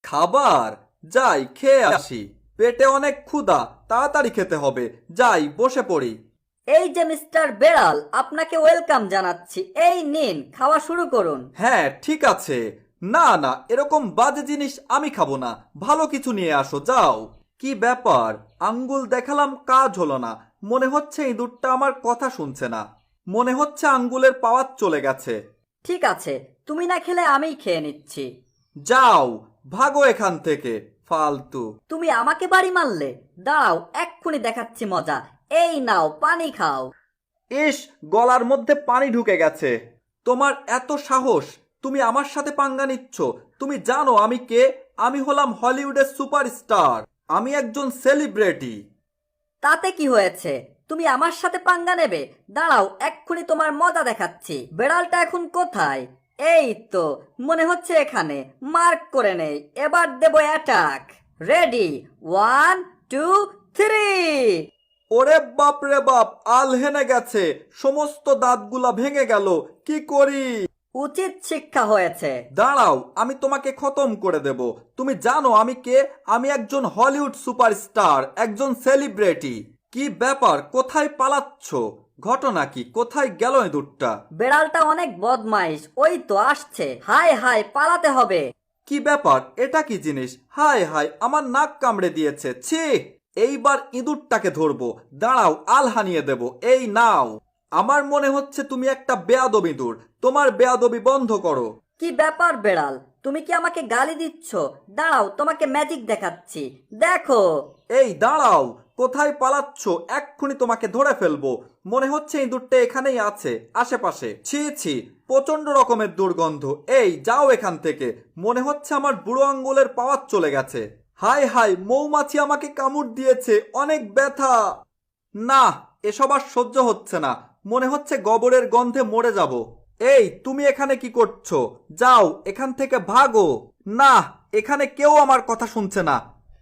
খাবার? যাই খেয়ে আসি, পেটে অনেক ক্ষুধা, তাড়াতাড়ি খেতে হবে। যাই বসে পড়ি। এই যে মিস্টার বেড়াল, আপনাকে ওয়েলকাম জানাচ্ছি। এই নিন, খাওয়া শুরু করুন। হ্যাঁ ঠিক আছে। না না, এরকম বাজে জিনিস আমি খাবো না। ভালো কিছু নিয়ে আসো, যাও। কি ব্যাপার, আঙ্গুল দেখালাম কাজ হলো না। মনে হচ্ছে ইঁদুরটা আমার কথা শুনছে না। মনে হচ্ছে আঙ্গুলের পাওয়ার চলে গেছে। ঠিক আছে, তুমি না খেলে আমিই খেয়ে নিচ্ছি। যাও, ভাগো এখান থেকে, ফালতু। তুমি আমাকে বাড়ি মারলে? দাঁড়াও, এক্ষুনি দেখাচ্ছি মজা। এই নাও, পানি খাও। ইস, গলার মধ্যে পানি ঢুকে গেছে। তোমার এত সাহস, তুমি আমার সাথে পাঙ্গা নিচ্ছ? তুমি জানো আমি কে? আমি হলাম হলিউডের সুপারস্টার। আমি একজন সেলিব্রিটি। তাতে কি হয়েছে? তুমি আমার সাথে পাঙ্গা নেবে? দাঁড়াও, এক্ষুনি তোমার মজা দেখাচ্ছি। বেড়ালটা এখন কোথায়? এই তো, মনে হচ্ছে এখানে। মার্ক করে নেই। এবার দেবো অ্যাটাক। রেডি, 1 2 3। ওরে বাপ রে বাপ, আল হেনে গেছে, সমস্ত দাঁতগুলা ভেঙে গেল। কি করি? উচিত শিক্ষা হয়েছে। দাঁড়াও, আমি তোমাকে খতম করে দেব। তুমি জানো আমি কে? আমি একজন হলিউড সুপারস্টার, একজন সেলিব্রিটি। কি ব্যাপার, কোথায় পালাচ্ছ? ঘটনা কি? কোথায় গেল ইঁদুরটা? বেড়ালটা অনেক বদমাইশ, ওই তো আসছে। হায় হায়, পালাতে হবে। কি ব্যাপার, এটা কি জিনিস? হায় হায়, আমার নাক কামড়ে দিয়েছে, ছি। এইবার ইঁদুরটাকে ধরবো। দাঁড়াও, আল হানিয়ে দেব। এই নাও। আমার মনে হচ্ছে তুমি একটা বেয়াদব ইঁদুর। তোমার বেয়াদবি বন্ধ করো। কি ব্যাপার বেড়াল, তুমি কি আমাকে গালি দিচ্ছ? দাঁড়াও, তোমাকে ম্যাজিক দেখাচ্ছি, দেখো। এই দাঁড়াও, কোথায় পালাচ্ছ? এক্ষুনি তোমাকে ধরে ফেলবো। মনে হচ্ছে ইঁদুরটা এখানেই আছে, আশেপাশে। ছি ছি, প্রচন্ড রকমের দুর্গন্ধ। এই যাও এখান থেকে। মনে হচ্ছে আমার বুড়ো আঙ্গুলের পাওয়ার চলে গেছে। হায় হায়, মৌমাছি আমাকে কামড় দিয়েছে, অনেক ব্যথা। না, এসব আর সহ্য হচ্ছে না। মনে হচ্ছে গোবরের গন্ধে মরে যাব। এই তুমি এখানে কি করছো? যাও এখান থেকে, ভাগো। না, এখানে কেউ আমার কথা শুনছে না।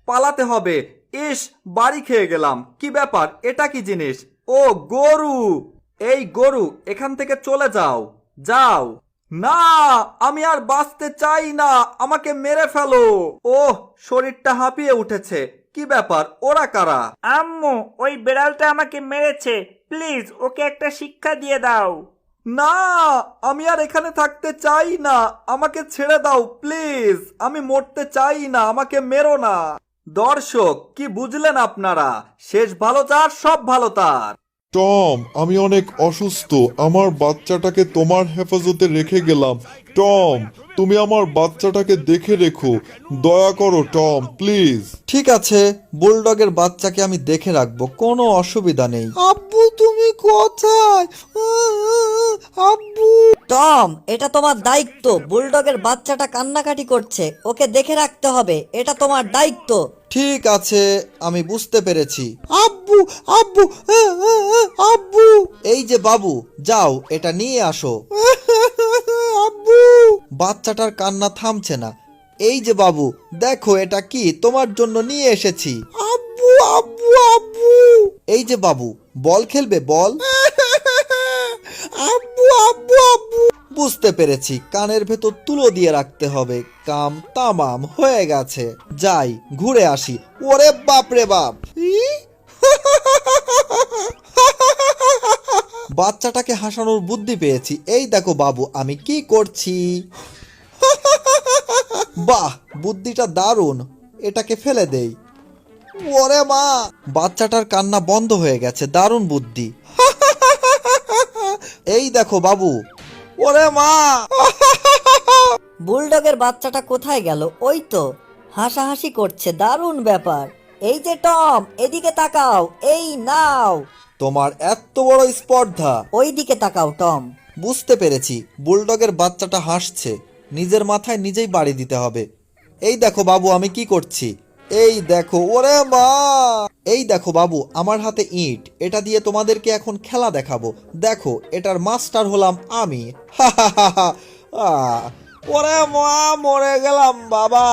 পালাতে হবে। ইস, বাড়ি খেয়ে গেলাম। কি ব্যাপার, এটা কি জিনিস? ও গরু। এই গরু, এখান থেকে চলে যাও। যাও। না, আমি আর বাঁচতে চাই না, আমাকে মেরে ফেলো। ওহ, শরীরটা হাঁপিয়ে উঠেছে। কি ব্যাপার, ওরা কারা? আম্মু, ওই বিড়ালটা আমাকে মেরেছে। প্লিজ ওকে একটা শিক্ষা দিয়ে দাও। না, আমি আর এখানে থাকতে চাই না। আমাকে ছেড়ে দাও প্লিজ। আমি মরতে চাই না, আমাকে মেরো না। দর্শক, কি বুঝলেন আপনারা? শেষ ভালো যার, সব ভালো তার। টম, আমি অনেক অসুস্থ, আমার বাচ্চাটাকে তোমার হেফাজতে রেখে গেলাম। টম, তুমি আমার বাচ্চাটাকে দেখে রেখো, দয়া করো টম, প্লিজ। ঠিক আছে, বুলডগের বাচ্চাকে আমি দেখে রাখবো, কোনো অসুবিধা নেই। আব্বু তুমি কোথায়? আব্বু। টম, এটা তোমার দায়িত্ব। বুলডগের বাচ্চাটা কান্নাকাটি করছে, ওকে দেখে রাখতে হবে। এটা তোমার দায়িত্ব। ঠিক আছে, আমি বুঝতে পেরেছি। আব্বু আব্বু আব্বু। এই যে বাবু, যাও এটা নিয়ে আসো। আব্বু। বাচ্চাটার কান্না থামছে না। এই যে বাবু, দেখো এটা কি, তোমার জন্য নিয়ে এসেছি। আব্বু আব্বু আব্বু। এই যে বাবু, বল খেলবে? বল। আব্বু আব্বু আব্বু। বুঝতে পেরেছি, কানের ভেতর তুলো দিয়ে রাখতে হবে। কাম তামাম হয়ে গেছে। যাই ঘুরে আসি। ওরে বাপ রে বাপ, বাচ্চাটাকে হাসানোর বুদ্ধি পেয়েছি। এই দেখো বাবু, আমি কি করছি। বাহ, বুদ্ধিটা দারুণ। এটাকে ফেলে দেই। ওরে মা, বাচ্চাটার কান্না বন্ধ হয়ে গেছে। দারুণ বুদ্ধি। এই দেখো বাবু। ওরে মা। বুলডগের বাচ্চাটা কোথায় গেল? ওই তো হাসাহাসি করছে, দারুণ ব্যাপার। এই যে টম, এদিকে তাকাও। এই নাও। তোমার এত বড় স্পর্ধা। ওই দিকে তাকাও টম। বুঝতে পেরেছি, বুলডগের বাচ্চাটা হাসছে। নিজের মাথায় নিজেই বাড়ি দিতে হবে। এই দেখো বাবু, আমি কি করছি। এই দেখো। ওরে মা। এই দেখো বাবু, আমার হাতে ইট। এটা দিয়ে তোমাদেরকে এখন খেলা দেখাবো। দেখো, এটার মাস্টার হলাম আমি। হা হা হা হা। ওরে মা, মরে গেলাম বাবা।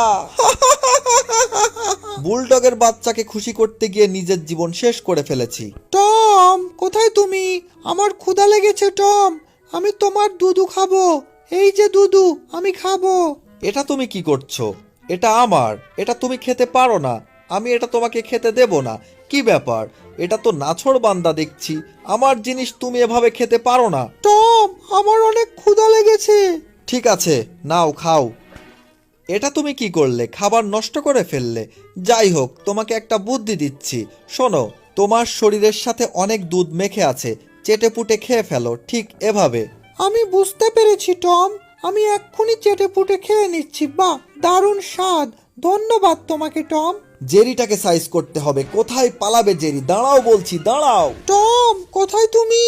বুলডগের বাচ্চাকে খুশি করতে গিয়ে নিজের জীবন শেষ করে ফেলেছি। টম, কোথায় তুমি? আমার ক্ষুধা লেগেছে টম, আমি তোমার দুধু খাবো। এই যে দুধু, আমি খাবো। এটা তুমি কি করছো? এটা আমার, এটা তুমি খেতে পারো না, আমি এটা তোমাকে খেতে দেব না। কি ব্যাপার, এটা তো নাছোড়বান্দা দেখছি, আমার জিনিস তুমি এভাবে খেতে পারো না। টম, আমার অনেক ক্ষুধা লেগেছে। ঠিক আছে, নাও খাও। এটা তুমি কি করলে, খাবার নষ্ট করে ফেললে। যাই হোক, তোমাকে একটা বুদ্ধি দিচ্ছি, শোনো, তোমার শরীরের সাথে অনেক দুধ মেখে আছে, চেটে পুটে খেয়ে ফেলো, ঠিক এভাবে। আমি বুঝতে পেরেছি টম, আমি এক্ষুনি চেটে পুটে খেয়ে নিচ্ছি। বাহ, দারুণ স্বাদ। ধন্যবাদ তোমাকে টম। জেরিটাকে সাইজ করতে হবে। কোথায় পালাবে জেরি? দাঁড়াও বলছি, দাঁড়াও। টম, কোথায় তুমি?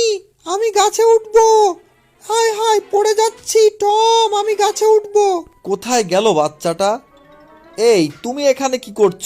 আমি গাছে উঠবো। হাই হাই, পড়ে যাচ্ছি টম, আমি গাছে উঠবো। কোথায় গেল বাচ্চাটা? এই, তুমি এখানে কি করছো?